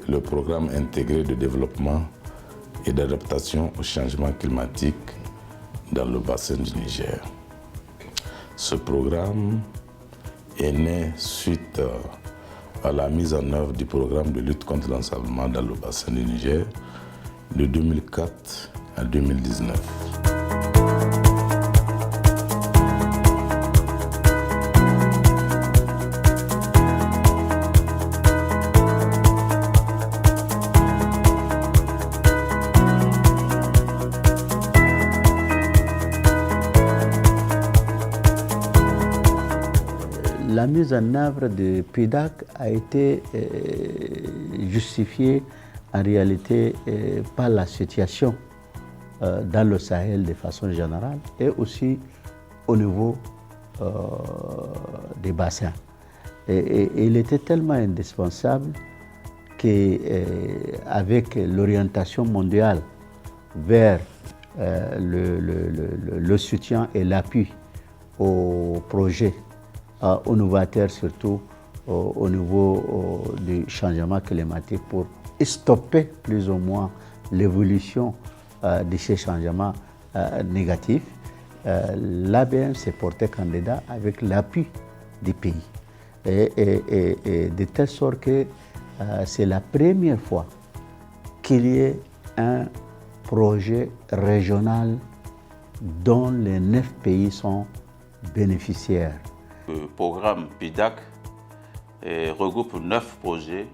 le programme intégré de développement et d'adaptation au changement climatique dans le bassin du Niger. Ce programme est né suite à la mise en œuvre du programme de lutte contre l'ensablement dans le bassin du Niger de 2004 à 2019. La mise en œuvre de PIDAC a été justifiée en réalité par la situation dans le Sahel de façon générale et aussi au niveau des bassins. Et il était tellement indispensable qu'avec l'orientation mondiale vers le soutien et l'appui aux projets innovateurs, surtout au niveau du changement climatique, pour stopper plus ou moins l'évolution de ces changements négatifs. L'ABM s'est porté candidat avec l'appui du pays. Et de telle sorte que c'est la première fois qu'il y ait un projet régional dont les 9 pays sont bénéficiaires. Le programme PIDAC regroupe 9 projets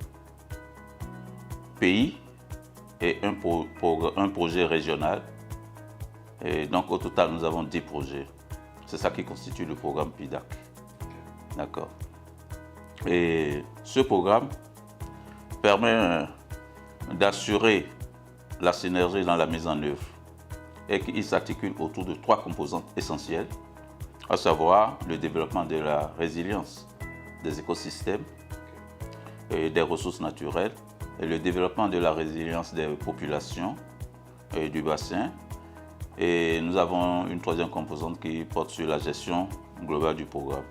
pays et un projet régional. Et donc au total, nous avons 10 projets. C'est ça qui constitue le programme PIDAC. D'accord. Et ce programme permet d'assurer la synergie dans la mise en œuvre et qu'il s'articule autour de 3 composantes essentielles, à savoir le développement de la résilience des écosystèmes et des ressources naturelles, et le développement de la résilience des populations et du bassin. Et nous avons une 3e composante qui porte sur la gestion globale du programme.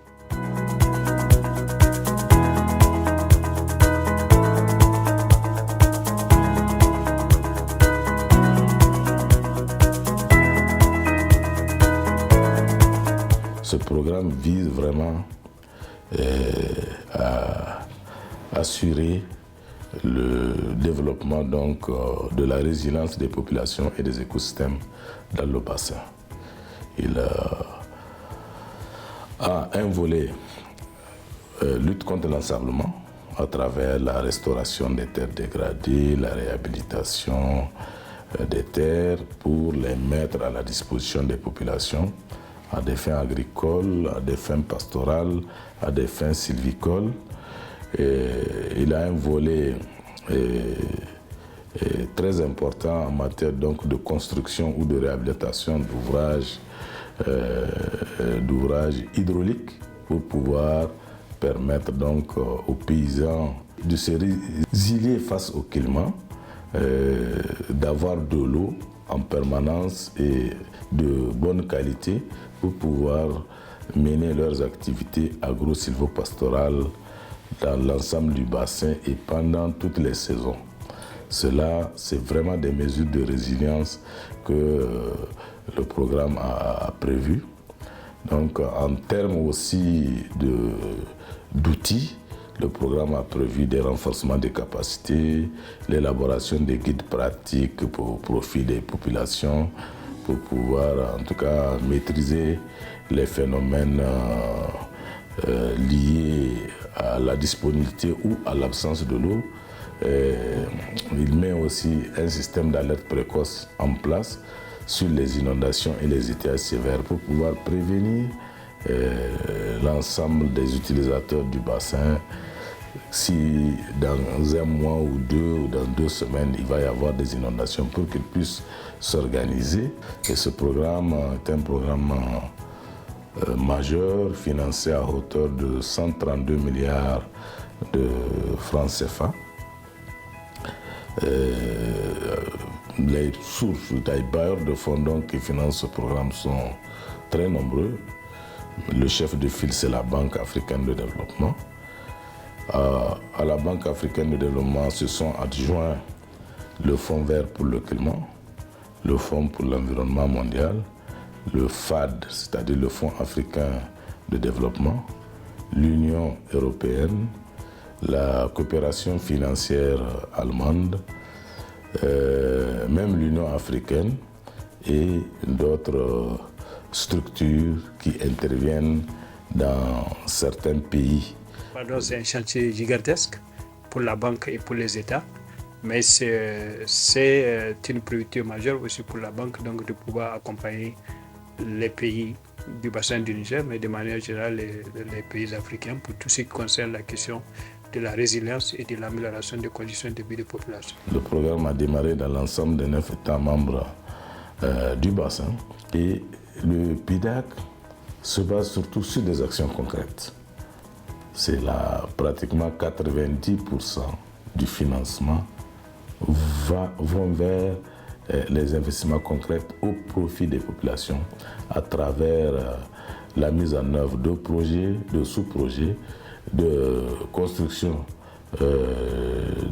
Ce programme vise vraiment à assurer le développement donc, de la résilience des populations et des écosystèmes dans le bassin. Il a un volet lutte contre l'ensablement à travers la restauration des terres dégradées, la réhabilitation des terres pour les mettre à la disposition des populations à des fins agricoles, à des fins pastorales, à des fins sylvicoles. Et il a un volet très important en matière donc, de construction ou de réhabilitation d'ouvrages hydrauliques pour pouvoir permettre donc, aux paysans de se résilier face au climat, d'avoir de l'eau en permanence et de bonne qualité pour pouvoir mener leurs activités agro-sylvo-pastorales dans l'ensemble du bassin et pendant toutes les saisons. Cela, c'est vraiment des mesures de résilience que le programme a prévues. Donc, en termes aussi d'outils, le programme a prévu des renforcements des capacités, l'élaboration des guides pratiques pour profit des populations, pour pouvoir en tout cas maîtriser les phénomènes liés à la disponibilité ou à l'absence de l'eau. Il met aussi un système d'alerte précoce en place sur les inondations et les étiages sévères pour pouvoir prévenir l'ensemble des utilisateurs du bassin. Si dans un mois ou dans 2 semaines, il va y avoir des inondations pour qu'ils puissent s'organiser. Et ce programme est un programme majeur, financé à hauteur de 132 milliards de francs CFA. Les sources, les bailleurs de fonds donc, qui financent ce programme sont très nombreux. Le chef de file, c'est la Banque africaine de développement. À la Banque africaine de développement se sont adjoints le Fonds vert pour le climat, le Fonds pour l'environnement mondial, le FAD, c'est-à-dire le Fonds africain de développement, l'Union européenne, la coopération financière allemande, même l'Union africaine et d'autres structures qui interviennent dans certains pays. Pardon, c'est un chantier gigantesque pour la banque et pour les États, mais c'est une priorité majeure aussi pour la banque, donc de pouvoir accompagner les pays du bassin du Niger, mais de manière générale les pays africains pour tout ce qui concerne la question de la résilience et de l'amélioration des conditions de vie des populations. Le programme a démarré dans l'ensemble des 9 États membres du bassin et le PIDAC se base surtout sur des actions concrètes. C'est là pratiquement 90% du financement vont vers les investissements concrets au profit des populations à travers la mise en œuvre de projets, de sous-projets, de construction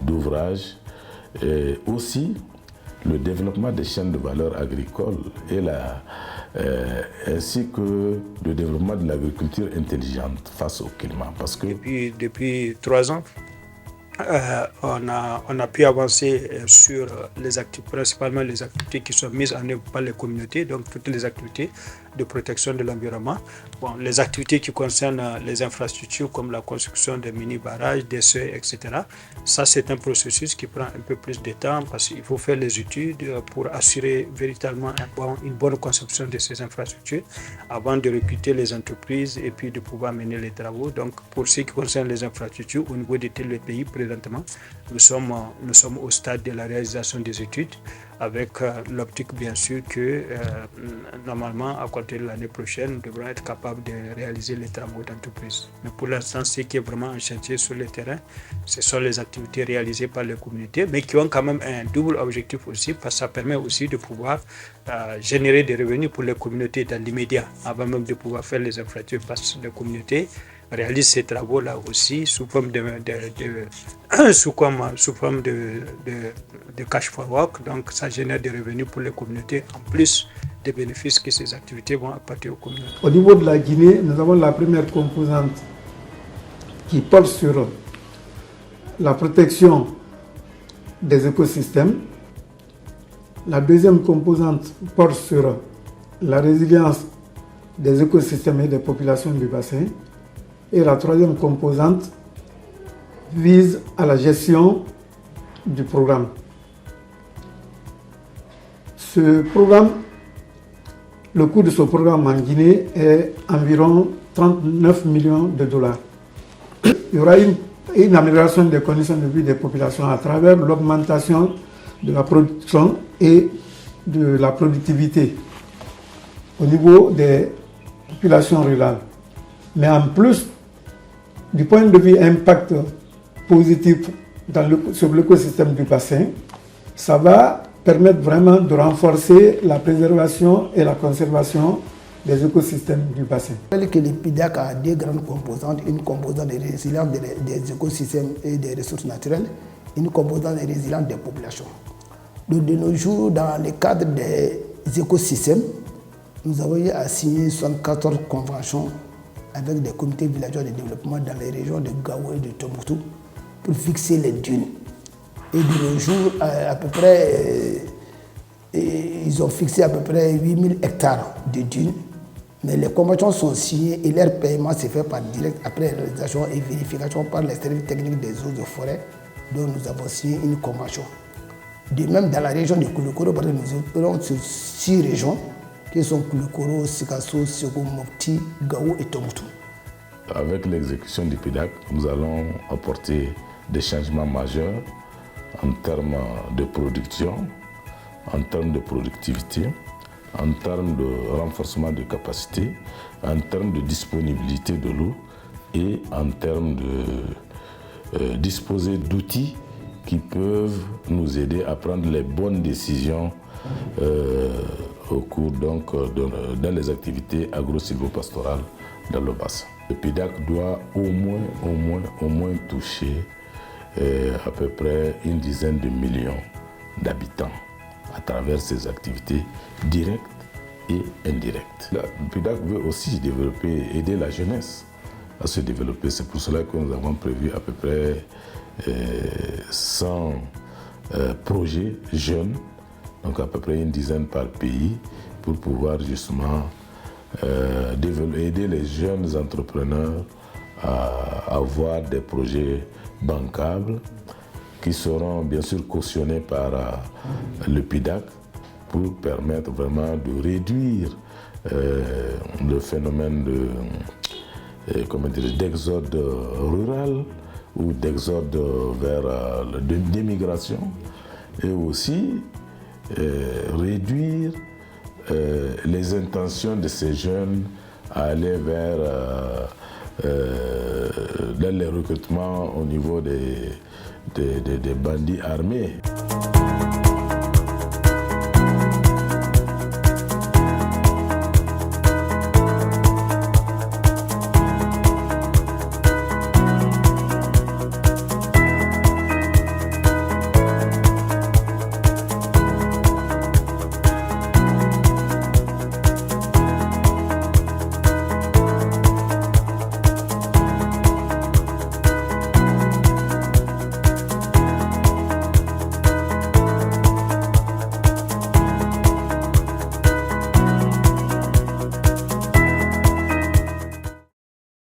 d'ouvrages et aussi le développement des chaînes de valeur agricoles et ainsi que le développement de l'agriculture intelligente face au climat. Parce que depuis 3 ans, on a pu avancer sur les activités, principalement les activités qui sont mises en œuvre par les communautés, donc toutes les activités de protection de l'environnement. Bon, les activités qui concernent les infrastructures comme la construction des mini-barrages, des seuils, etc. Ça, c'est un processus qui prend un peu plus de temps parce qu'il faut faire les études pour assurer véritablement une bonne conception de ces infrastructures avant de recruter les entreprises et puis de pouvoir mener les travaux. Donc, pour ce qui concerne les infrastructures, au niveau de tous les pays, présentement, nous sommes au stade de la réalisation des études avec l'optique bien sûr que normalement à compter de l'année prochaine, nous devrons être capables de réaliser les travaux d'entreprise. Mais pour l'instant, ce qui est vraiment un chantier sur le terrain, ce sont les activités réalisées par les communautés, mais qui ont quand même un double objectif aussi, parce que ça permet aussi de pouvoir générer des revenus pour les communautés dans l'immédiat, avant même de pouvoir faire les infrastructures, parce que les communautés réalisent ces travaux-là aussi sous forme de cash for work, donc ça génère des revenus pour les communautés en plus des bénéfices que ces activités vont apporter aux communautés. Au niveau de la Guinée, nous avons la première composante qui porte sur la protection des écosystèmes. La deuxième composante porte sur la résilience des écosystèmes et des populations du bassin. Et la troisième composante vise à la gestion du programme. Ce programme, le coût de ce programme en Guinée est environ 39 millions de dollars. Il y aura une amélioration des conditions de vie des populations à travers l'augmentation de la production et de la productivité au niveau des populations rurales. Mais en plus, du point de vue impact positif sur l'écosystème du bassin, ça va permettre vraiment de renforcer la préservation et la conservation des écosystèmes du bassin. Le PIDAC a 2 grandes composantes, une composante de résilience des écosystèmes et des ressources naturelles, une composante de résilience des populations. De nos jours, dans le cadre des écosystèmes, nous avons eu à signer 74 conventions avec des comités villageois de développement dans les régions de Gao et de Tombouctou pour fixer les dunes. Et de nos jours, à peu près, ils ont fixé à peu près 8000 hectares de dunes, mais les conventions sont signées et leur paiement se fait par direct après réalisation et vérification par les services techniques des eaux de forêt dont nous avons signé une convention. De même, dans la région de Koulikoro, nous avons sur 6 régions qui sont Koulikoro, Sikasso, Sego, Mopti, Gao et Tombouctou. Avec l'exécution du PIDAC, nous allons apporter des changements majeurs en termes de production, en termes de productivité, en termes de renforcement de capacité, en termes de disponibilité de l'eau et en termes de disposer d'outils qui peuvent nous aider à prendre les bonnes décisions au cours donc dans les activités agro-silvopastorales dans le bassin. Le PIDAC doit au moins toucher à peu près une dizaine de millions d'habitants à travers ses activités directes et indirectes. Le PIDAC veut aussi aider la jeunesse à se développer. C'est pour cela que nous avons prévu à peu près 100 projets jeunes, donc à peu près une dizaine par pays, pour pouvoir justement aider les jeunes entrepreneurs à avoir des projets bancables qui seront bien sûr cautionnés par le PIDAC pour permettre vraiment de réduire le phénomène d'exode rural ou d'exode vers l'immigration, et aussi réduire les intentions de ces jeunes à aller vers dans les recrutements au niveau des bandits armés.